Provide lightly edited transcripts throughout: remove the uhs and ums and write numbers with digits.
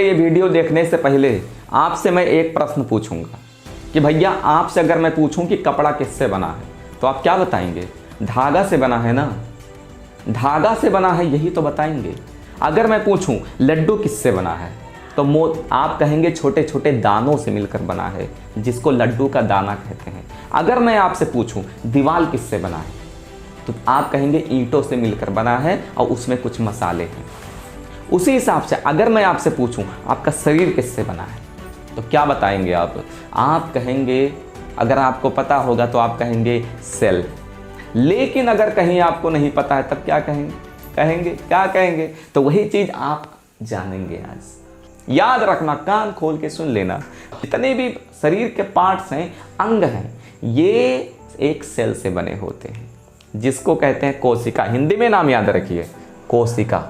ये वीडियो देखने से पहले आपसे मैं एक प्रश्न पूछूंगा कि भैया आपसे अगर मैं पूछूं कि कपड़ा किससे बना है तो आप क्या बताएंगे? धागा से बना है ना, धागा से बना है यही तो बताएंगे। अगर मैं पूछूं लड्डू किससे बना है तो आप कहेंगे छोटे छोटे दानों से मिलकर बना है, जिसको लड्डू का दाना कहते हैं। अगर मैं आपसे पूछूं दीवार किससे बना है तो आप कहेंगे ईंटों से मिलकर बना है और उसमें कुछ मसाले हैं। उसी हिसाब से अगर मैं आपसे पूछूं आपका शरीर किससे बना है तो क्या बताएंगे आप? आप कहेंगे, अगर आपको पता होगा तो आप कहेंगे सेल। लेकिन अगर कहीं आपको नहीं पता है तब क्या कहेंगे? क्या कहेंगे? तो वही चीज़ आप जानेंगे आज। याद रखना, कान खोल के सुन लेना, जितने भी शरीर के पार्ट्स हैं, अंग हैं, ये एक सेल से बने होते हैं, जिसको कहते हैं कोशिका। हिंदी में नाम याद रखिए, कोशिका।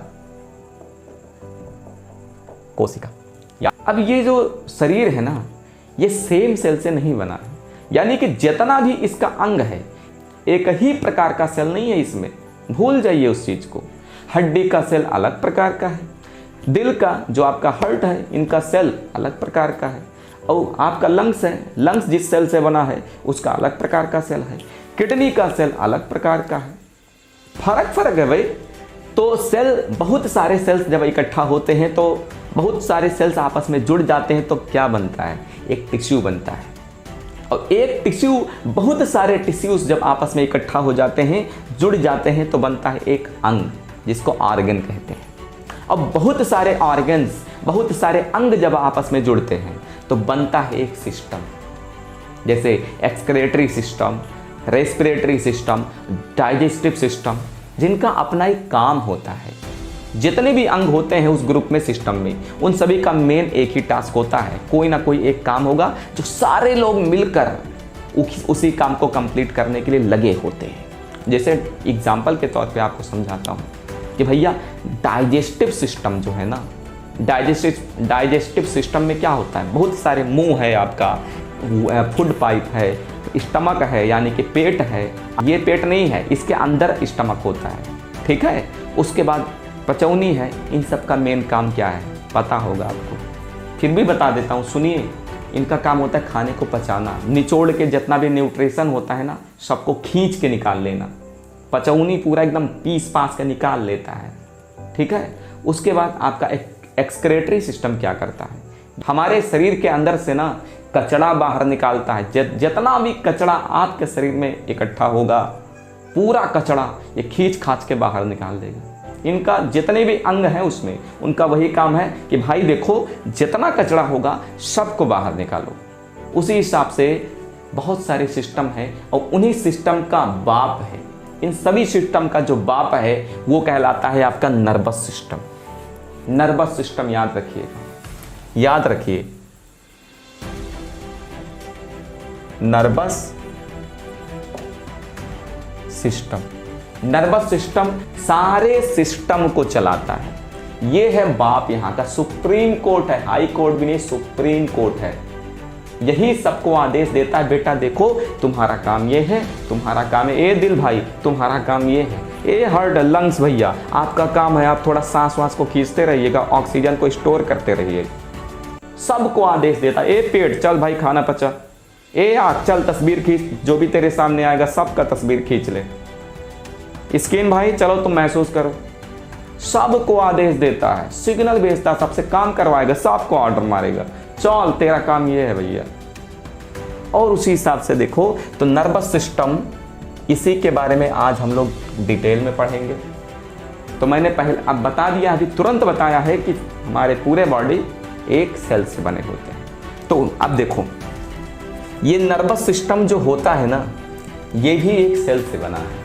अब ये जो शरीर है ना, ये सेम सेल से नहीं बना है, यानी कि जितना भी इसका अंग है एक ही प्रकार का सेल नहीं है इसमें, भूल जाइए उस चीज को। हड्डी का सेल अलग प्रकार का है, दिल का जो आपका हार्ट है इनका सेल अलग प्रकार का है, और आपका लंग्स है, लंग्स जिस सेल से बना है उसका अलग प्रकार का सेल है, किडनी का सेल अलग प्रकार का है। फर्क है भाई। तो सेल, बहुत सारे सेल्स जब इकट्ठा होते हैं तो बहुत सारे सेल्स आपस में जुड़ जाते हैं तो क्या बनता है? एक टिश्यू बनता है। और एक टिश्यू, बहुत सारे टिश्यूज जब आपस में इकट्ठा हो जाते हैं, जुड़ जाते हैं तो बनता है एक अंग, जिसको ऑर्गन कहते हैं। अब बहुत सारे ऑर्गन्स, बहुत सारे अंग जब आपस में जुड़ते हैं तो बनता है एक सिस्टम, जैसे excretory system, respiratory system, digestive system, जिनका अपना एक काम होता है। जितने भी अंग होते हैं उस ग्रुप में, सिस्टम में, उन सभी का मेन एक ही टास्क होता है, कोई ना कोई एक काम होगा जो सारे लोग मिलकर उसी काम को कंप्लीट करने के लिए लगे होते हैं। जैसे एग्जाम्पल के तौर पे आपको समझाता हूँ कि भैया डाइजेस्टिव सिस्टम जो है ना, डाइजेस्टिव सिस्टम में क्या होता है? बहुत सारे मुंह है आपका, फूड पाइप है, स्टमक है यानी कि पेट है, ये पेट नहीं है, इसके अंदर स्टमक होता है, ठीक है। उसके बाद पचौनी है। इन सब का मेन काम क्या है पता होगा आपको, फिर भी बता देता हूँ, सुनिए। इनका काम होता है खाने को पचाना, निचोड़ के जितना भी न्यूट्रिशन होता है ना सबको खींच के निकाल लेना। पचौनी पूरा एकदम पीस पास के निकाल लेता है, ठीक है। उसके बाद आपका एक्सक्रेटरी सिस्टम क्या करता है? हमारे शरीर के अंदर से ना कचरा बाहर निकालता है। जितना भी कचरा आपके शरीर में इकट्ठा होगा, पूरा कचरा ये खींच खाच के बाहर निकाल देगा। इनका जितने भी अंग हैं उसमें उनका वही काम है कि भाई देखो जितना कचरा होगा सबको बाहर निकालो। उसी हिसाब से बहुत सारे सिस्टम हैं और उन्हीं सिस्टम का बाप है, इन सभी सिस्टम का जो बाप है वो कहलाता है आपका नर्वस सिस्टम। नर्वस सिस्टम याद रखिएगा, याद रखिए, नर्वस सिस्टम। नर्वस सिस्टम सारे सिस्टम को चलाता है। ये है बाप, यहाँ का सुप्रीम कोर्ट है, हाई कोर्ट भी नहीं, सुप्रीम कोर्ट है। यही सबको आदेश देता है, बेटा देखो तुम्हारा काम ये है, तुम्हारा काम है, ए दिल भाई तुम्हारा काम ये है, ए हार्ट लंग्स भैया आपका काम है आप थोड़ा सांस वास को खींचते रहिएगा, ऑक्सीजन को स्टोर करते रहिए। सबको आदेश देता है। ए पेट चल भाई खाना पचा, ए आँख चल तस्वीर खींच, जो भी तेरे सामने आएगा सबका तस्वीर खींच ले। स्किन भाई चलो तुम महसूस करो। सबको आदेश देता है, सिग्नल भेजता है, सबसे काम करवाएगा, सबको ऑर्डर मारेगा, चल तेरा काम ये है भैया। और उसी हिसाब से देखो तो नर्वस सिस्टम, इसी के बारे में आज हम लोग डिटेल में पढ़ेंगे। तो मैंने पहले अब बता दिया, अभी तुरंत बताया है कि हमारे पूरे बॉडी एक सेल से बने होते हैं। तो अब देखो ये नर्वस सिस्टम जो होता है ना, ये भी एक सेल से बना है।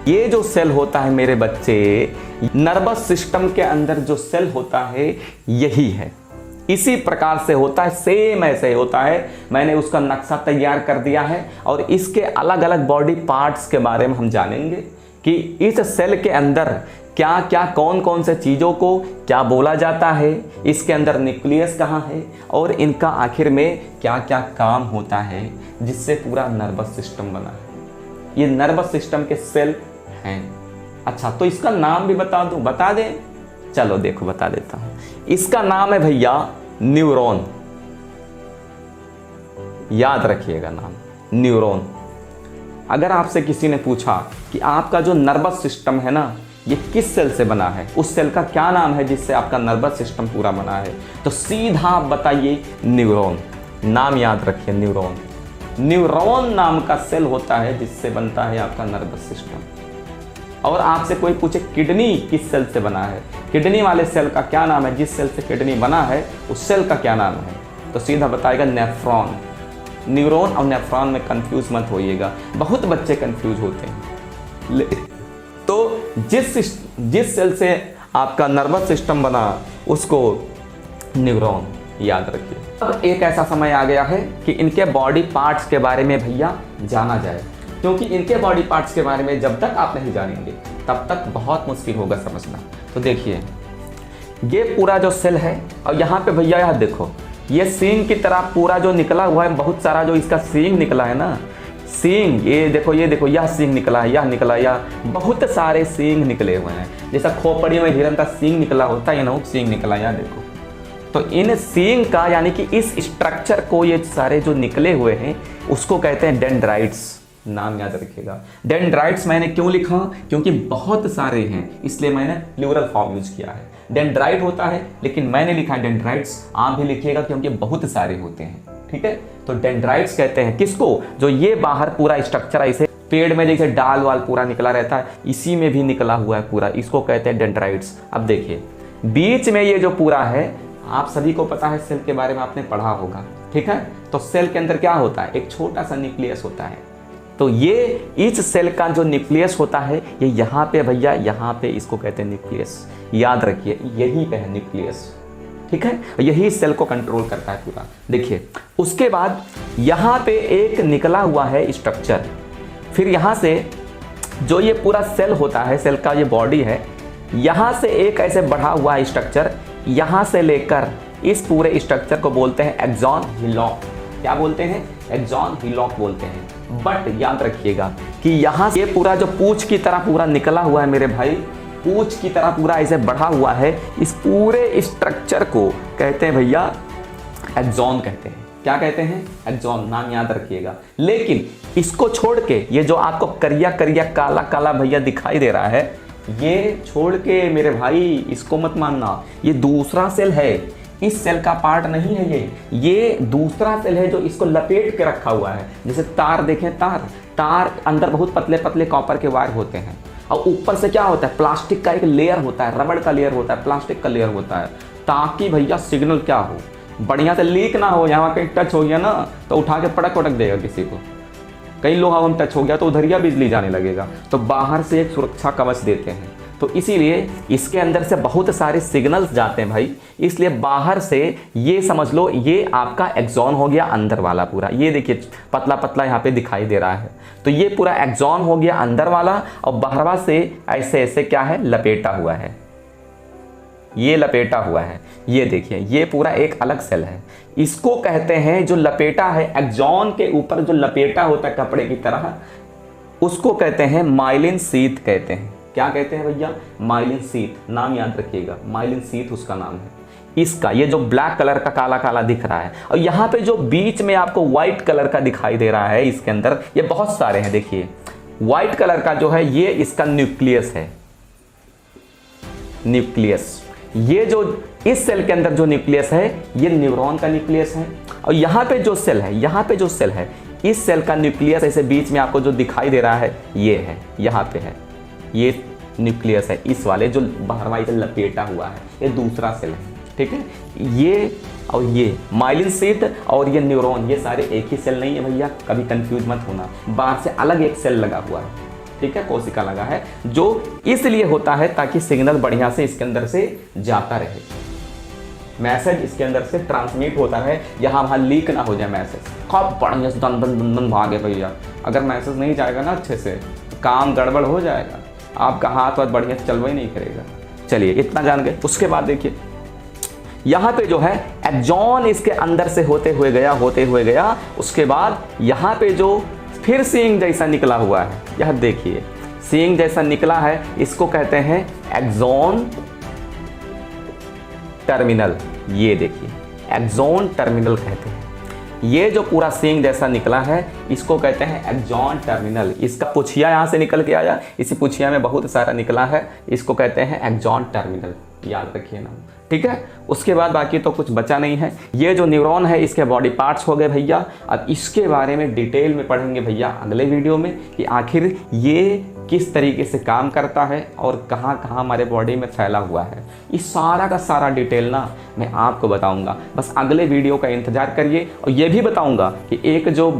ये जो सेल होता है मेरे बच्चे, नर्वस सिस्टम के अंदर जो सेल होता है यही है, इसी प्रकार से होता है, सेम ऐसे होता है। मैंने उसका नक्शा तैयार कर दिया है और इसके अलग अलग बॉडी पार्ट्स के बारे में हम जानेंगे कि इस सेल के अंदर क्या क्या, कौन कौन से चीज़ों को क्या बोला जाता है, इसके अंदर न्यूक्लियस कहाँ है और इनका आखिर में क्या क्या काम होता है, जिससे पूरा नर्वस सिस्टम बना है। ये नर्वस सिस्टम के सेल हैं। अच्छा तो इसका नाम भी बता दूं, बता दें चलो देखो बता देता हूं, इसका नाम है भैया न्यूरॉन। याद रखिएगा नाम न्यूरॉन। अगर आपसे किसी ने पूछा कि आपका जो नर्वस सिस्टम है ना ये किस सेल से बना है, उस सेल का क्या नाम है जिससे आपका नर्वस सिस्टम पूरा बना है, तो सीधा आप बताइए न्यूरॉन। नाम याद रखिए न्यूरॉन। न्यूरॉन नाम का सेल होता है जिससे बनता है आपका नर्वस सिस्टम। और आपसे कोई पूछे किडनी किस सेल से बना है, किडनी वाले सेल का क्या नाम है, जिस सेल से किडनी बना है उस सेल का क्या नाम है, तो सीधा बताएगा नेफ्रॉन। न्यूरॉन और नेफ्रॉन में कंफ्यूज मत होइएगा, बहुत बच्चे कंफ्यूज होते हैं। तो जिस सेल से आपका नर्वस सिस्टम बना उसको न्यूरॉन याद रखिए। अब एक ऐसा समय आ गया है कि इनके बॉडी पार्ट्स के बारे में भैया जाना जाए, क्योंकि इनके बॉडी पार्ट्स के बारे में जब तक आप नहीं जानेंगे तब तक बहुत मुश्किल होगा समझना। तो देखिए ये पूरा जो सेल है, और यहाँ पे भैया यहाँ देखो ये सींग की तरह पूरा जो निकला हुआ है, बहुत सारा जो इसका सींग निकला है ना, सींग ये देखो यह सींग निकला है, यह निकला, यह बहुत सारे सींग निकले हुए हैं। जैसा खोपड़ी में हिरन का सींग निकला होता है ना, सींग निकला, यह देखो। तो इन सींग का यानी कि इस स्ट्रक्चर को ये सारे जो निकले हुए हैं उसको कहते हैं डेंड्राइट्स। नाम याद रखिएगा। डेंड्राइट्स मैंने क्यों लिखा, क्योंकि बहुत सारे हैं इसलिए मैंने प्लूरल फॉर्म यूज किया है। डेंड्राइट होता है लेकिन मैंने लिखा है डेंड्राइट्स, आप भी लिखिएगा क्योंकि बहुत सारे होते हैं, ठीक है। तो डेंड्राइट्स कहते हैं किसको, जो ये बाहर पूरा स्ट्रक्चर ऐसे पेड़ में जैसे डाल वाल पूरा निकला रहता है, इसी में भी निकला हुआ है पूरा, इसको कहते हैं डेंड्राइट्स। अब देखिए बीच में ये जो पूरा है, आप सभी को पता है सेल के बारे में आपने पढ़ा होगा, ठीक है। तो सेल के अंदर क्या होता है, एक छोटा सा न्यूक्लियस होता है। तो ये इस सेल का जो न्यूक्लियस होता है ये यहाँ पे भैया, यहाँ पे इसको कहते हैं न्यूक्लियस। याद रखिए यही पे है न्यूक्लियस, ठीक है। यही सेल को कंट्रोल करता है पूरा। देखिए उसके बाद यहाँ पे एक निकला हुआ है स्ट्रक्चर, फिर यहाँ से जो ये पूरा सेल होता है, सेल का ये बॉडी है, यहाँ से एक ऐसे बढ़ा हुआ है स्ट्रक्चर, यहाँ से लेकर इस पूरे स्ट्रक्चर को बोलते हैं एक्सॉन हिलॉक। क्या बोलते हैं, एक्सॉन हिलॉक बोलते हैं। बट याद रखिएगा कि यहाँ से पूरा जो पूंछ की तरह पूरा निकला हुआ है मेरे भाई, पूंछ की तरह पूरा ऐसे बढ़ा हुआ है, इस पूरे स्ट्रक्चर को कहते हैं भैया एक्सॉन कहते हैं। क्या कहते हैं, एक्सॉन। नाम याद रखिएगा। लेकिन इसको छोड़ के ये जो आपको करिया करिया काला काला भैया दिखाई दे रहा है, ये छोड़ के मेरे भाई इसको मत मानना, ये दूसरा सेल है, इस सेल का पार्ट नहीं है ये दूसरा सेल है जो इसको लपेट के रखा हुआ है। जैसे तार देखें, तार अंदर बहुत पतले पतले कॉपर के वायर होते हैं, और ऊपर से क्या होता है, प्लास्टिक का एक लेयर होता है, रबड़ का लेयर होता है, प्लास्टिक का लेयर होता है, ताकि भैया सिग्नल क्या हो, बढ़िया से लीक ना हो। यहाँ कहीं टच हो गया ना तो उठा के पटक वटक देगा किसी को, कहीं लोहा हम टच हो गया तो उधरिया बिजली जाने लगेगा। तो बाहर से एक सुरक्षा कवच देते हैं, तो इसीलिए इसके अंदर से बहुत सारे सिग्नल्स जाते हैं भाई, इसलिए बाहर से ये समझ लो ये आपका एक्सॉन हो गया अंदर वाला पूरा। ये देखिए पतला पतला यहाँ पे दिखाई दे रहा है, तो ये पूरा एक्सॉन हो गया अंदर वाला, और बाहरवा से ऐसे ऐसे क्या है, लपेटा हुआ है, ये लपेटा हुआ है। ये देखिए ये पूरा एक अलग सेल है, इसको कहते हैं जो लपेटा है, एक्सॉन के ऊपर जो लपेटा होता है कपड़े की तरह, उसको कहते हैं माइलिन शीथ कहते हैं। क्या कहते हैं भैया, माइलिन शीथ। नाम याद रखिएगा, माइलिन शीथ उसका नाम है। इसका ये जो ब्लैक कलर का काला काला दिख रहा है, और यहाँ पे जो बीच में आपको व्हाइट कलर का दिखाई दे रहा है, इसके अंदर ये बहुत सारे हैं। देखिए व्हाइट कलर का जो है ये इसका न्यूक्लियस है, न्यूक्लियस। ये जो इस सेल के अंदर जो न्यूक्लियस है ये न्यूरॉन का न्यूक्लियस है, और यहाँ पे जो सेल है, यहाँ पे जो सेल है, इस सेल का न्यूक्लियस ऐसे बीच में आपको जो दिखाई दे रहा है ये है, यहाँ पे है, ये न्यूक्लियस है इस वाले जो बाहरवाई से लपेटा हुआ है, ये दूसरा सेल है, ठीक है। ये और ये माइलिन शीथ और ये न्यूरॉन, ये सारे एक ही सेल नहीं है भैया, कभी कंफ्यूज मत होना, बाहर से अलग एक सेल लगा हुआ है, ठीक है, कोशिका लगा है, जो इसलिए होता है ताकि सिग्नल बढ़िया से इसके अंदर से जाता रहे, मैसेज इसके अंदर से ट्रांसमिट होता रहे, यहाँ वहाँ लीक ना हो जाए मैसेज। कब बढ़िया से दन दन दन दन भागे भैया, अगर मैसेज नहीं जाएगा ना अच्छे से काम गड़बड़ हो जाएगा, आपका हाथ वाथ बढ़िया से चलवा ही नहीं करेगा। चलिए इतना जान गए। उसके बाद देखिए यहाँ पे जो है एक्सॉन इसके अंदर से होते हुए गया, उसके बाद यहाँ पे जो फिर सींग जैसा निकला हुआ है, यह देखिए सींग जैसा निकला है, इसको कहते हैं एक्सॉन टर्मिनल, ये देखिए एक्सॉन टर्मिनल कहते हैं। ये जो पूरा सींग जैसा निकला है इसको कहते हैं एक्सॉन टर्मिनल। इसका पुछिया यहाँ से निकल के आया, इसी पुछिया में बहुत सारा निकला है, इसको कहते हैं एक्सॉन टर्मिनल, याद रखिए ना। ठीक है, उसके बाद बाकी तो कुछ बचा नहीं है। ये जो न्यूरॉन है इसके बॉडी पार्ट्स हो गए भैया। अब इसके बारे में डिटेल में पढ़ेंगे भैया अगले वीडियो में कि आखिर ये किस तरीके से काम करता है और कहाँ कहाँ हमारे बॉडी में फैला हुआ है। इस सारा का सारा डिटेल ना मैं आपको बताऊंगा, बस अगले वीडियो का इंतज़ार करिए। और ये भी बताऊंगा कि एक जो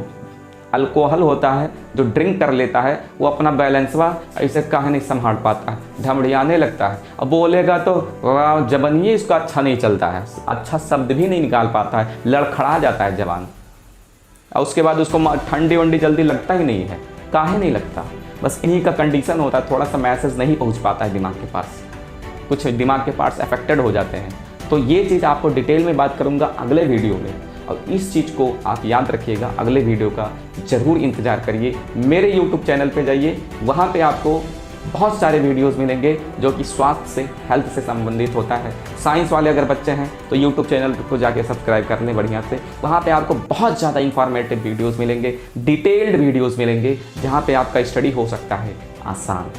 अल्कोहल होता है, जो ड्रिंक कर लेता है, वो अपना बैलेंसवा ऐसे कहाँ नहीं संभाल पाता है, ढमड़ियाने लगता है। अब बोलेगा तो जबानिए इसका अच्छा नहीं चलता है, अच्छा शब्द भी नहीं निकाल पाता है, लड़खड़ा जाता है जबान। और उसके बाद उसको ठंडी वंडी जल्दी लगता ही नहीं है। काहे नहीं लगता? बस इन्हीं का कंडीशन होता है, थोड़ा सा मैसेज नहीं पहुँच पाता है दिमाग के पास, कुछ दिमाग के पार्ट्स अफेक्टेड हो जाते हैं। तो ये चीज़ आपको डिटेल में बात करूँगा अगले वीडियो में, और इस चीज़ को आप याद रखिएगा। अगले वीडियो का ज़रूर इंतज़ार करिए। मेरे YouTube चैनल पे जाइए, वहाँ पे आपको बहुत सारे वीडियोस मिलेंगे जो कि स्वास्थ्य से, हेल्थ से संबंधित होता है। साइंस वाले अगर बच्चे हैं तो YouTube चैनल को जाके सब्सक्राइब कर लें बढ़िया से। वहाँ पे आपको बहुत ज़्यादा इंफॉर्मेटिव वीडियोस मिलेंगे, डिटेल्ड वीडियोस मिलेंगे, जहाँ पे आपका स्टडी हो सकता है आसान।